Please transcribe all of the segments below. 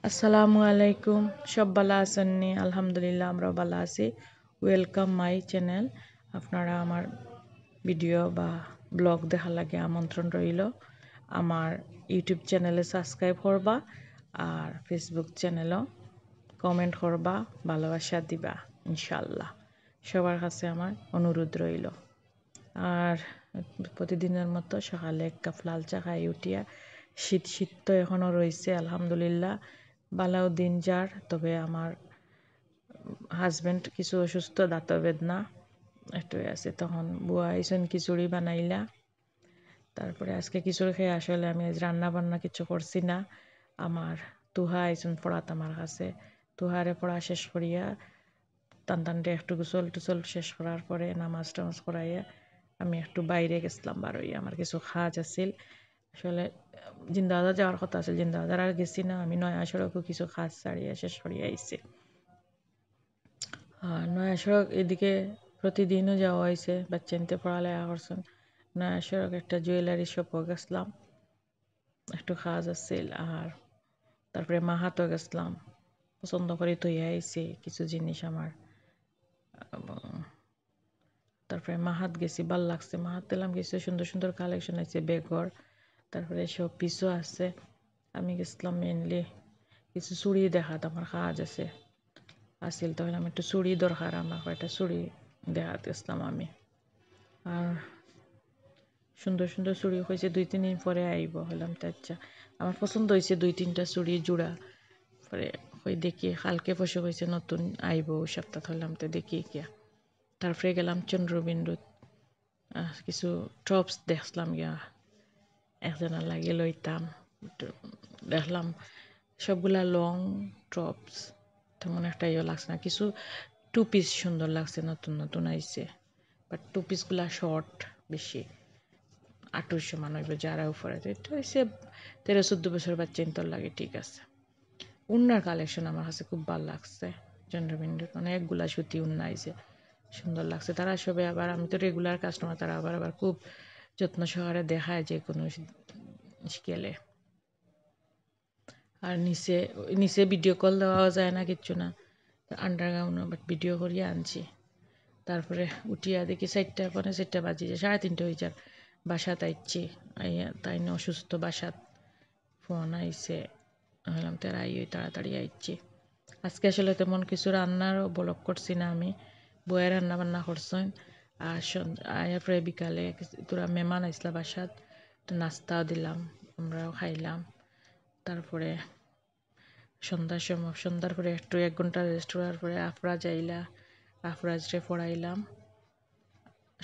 আসসালামু আলাইকুম, সব ভালো আছেন নি? আলহামদুলিল্লাহ আমরাও ভালো আছি। Welcome my channel. আপনারা আমার ভিডিও বা ব্লগ দেখার লাগে আমন্ত্রণ রইল। আমার ইউটিউব চ্যানেলে সাবস্ক্রাইব করবা আর ফেসবুক চ্যানেলও কমেন্ট করবা, ভালোবাসা দিবা ইনশাল্লাহ। সবার কাছে আমার অনুরোধ রইল। আর প্রতিদিনের মতো সকালে এক কাপ লাল চা খাই উঠিয়া শীত শীত তো এখনও রয়েছে আলহামদুলিল্লাহ। বালাও দিন যার, তবে আমার হাজব্যান্ড কিছু অসুস্থ, দাঁতের বেদনা একটু আছে। তখন বুয়া আইসন খিচুড়ি বানাইলা। তারপরে আজকে খিচুড়ি খেয়ে আসলে আমি আজ রান্না বান্না কিছু করছি না। আমার তুহা আইসন পড়াত আমার কাছে। তুহারে পড়া শেষ করিয়া টানটানটে একটু গোসল টুসল শেষ করার পরে নামাজ টামাজ করাইয়া আমি একটু বাইরে গেছিলাম, বারোই আমার কিছু কাজ আছিল। আসলে জিন্দাবাজার যাওয়ার কথা আছে, জিন্দাবাজার আর গেছি না। আমি নয়া সড়কও কিছু কাজ ছাড়িয়ে শেষ করিয়া আইছি। আর নয়া সড়ক এদিকে প্রতিদিনও যাওয়া হয়েছে, বাচ্চা নিতে পড়ালেখা করছেন। নয়া সড়ক একটা জুয়েলারি শপও গেছিলাম, একটু কাজ আছিল। আর তারপরে মাহাতও গেছিলাম, পছন্দ করে তৈয়া আইছি কিছু জিনিস আমার। তারপরে মাহাত গেছি, ভাল লাগছে। মাহাত দিলাম কিছু সুন্দর সুন্দর কালেকশন আছে বেগর, তারপরে সব পিসও আছে। আমি গেছিলাম মেনলি কিছু চুড়ি দেখাত, আমার কাজ আছে আসিল, তখন আমি একটু চুড়ি দরকার, আমার কয়টা চুড়ি দেখাত গেছিলাম আমি। আর সুন্দর সুন্দর চুড়ি হয়েছে, 2-3 দিন পরে আইব হলাম। তো আচ্ছা, আমার পছন্দ হয়েছে 2-3টা চুড়ি জোড়া। পরে ওই দেখি কালকে পয়সা হয়েছে নতুন আইব সপ্তাহ, হলাম তো দেখি গিয়া। তারপরে গেলাম চন্দ্রবিন্দু, কিছু টপস দেখলাম গিয়া, একজনের লাগে লইতাম। দেখলাম সবগুলা লং টপস, তেমন একটা ইয়ে লাগছে না। কিছু টু পিস সুন্দর লাগছে, নতুন নতুন আইছে। বাট টু পিসগুলা শর্ট বেশি, 2800 মান হইব যারা উপরে। তো এটা হয়েছে 13-14 বছর বাচ্চা ইন্তর লাগে, ঠিক আছে। উন্নার কালেকশন আমার কাছে খুব ভালো লাগছে চন্দ্রবিন্দুর, অনেকগুলা সুতি উন্না আইছে, সুন্দর লাগছে। তারা সবে আবার, আমি তো রেগুলার কাস্টমার, তারা আবার আবার খুব যত্ন সহকারে দেখায় যে কোনো গেলে। আর নিচে নিচে ভিডিও কল দেওয়াও যায় না, কিচ্ছু না, আন্ডারগ্রাউন্ড, বাট ভিডিও করিয়া আনছি। তারপরে উঠিয়া দেখি 4টা বাজি যায়, 3:30 হয়ে যার। বাসাত আইছি, আইয়া তাই না অসুস্থ, বাসাত ফোন আইছে, হলাম তারা আইয়ে তাড়াতাড়ি আইছি। আজকে আসলে তেমন কিছু রান্নারও ব্লগ করছি না আমি, বইয়ের রান্না বান্না করছেন। আর আয়ার পরে বিকালে তোরা মেহমান আইসলা বাসাত, তো নাস্তাও দিলাম, আমরাও খাইলাম। তারপরে সন্ধ্যার পরে একটু 1 ঘন্টা রেস্ট করার পরে আফরা যাইলা, আফরাজরে পড়াইলাম।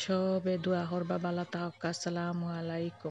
সবে দোয়া করবা, বালা তাহক্কা। আসসালামু আলাইকুম।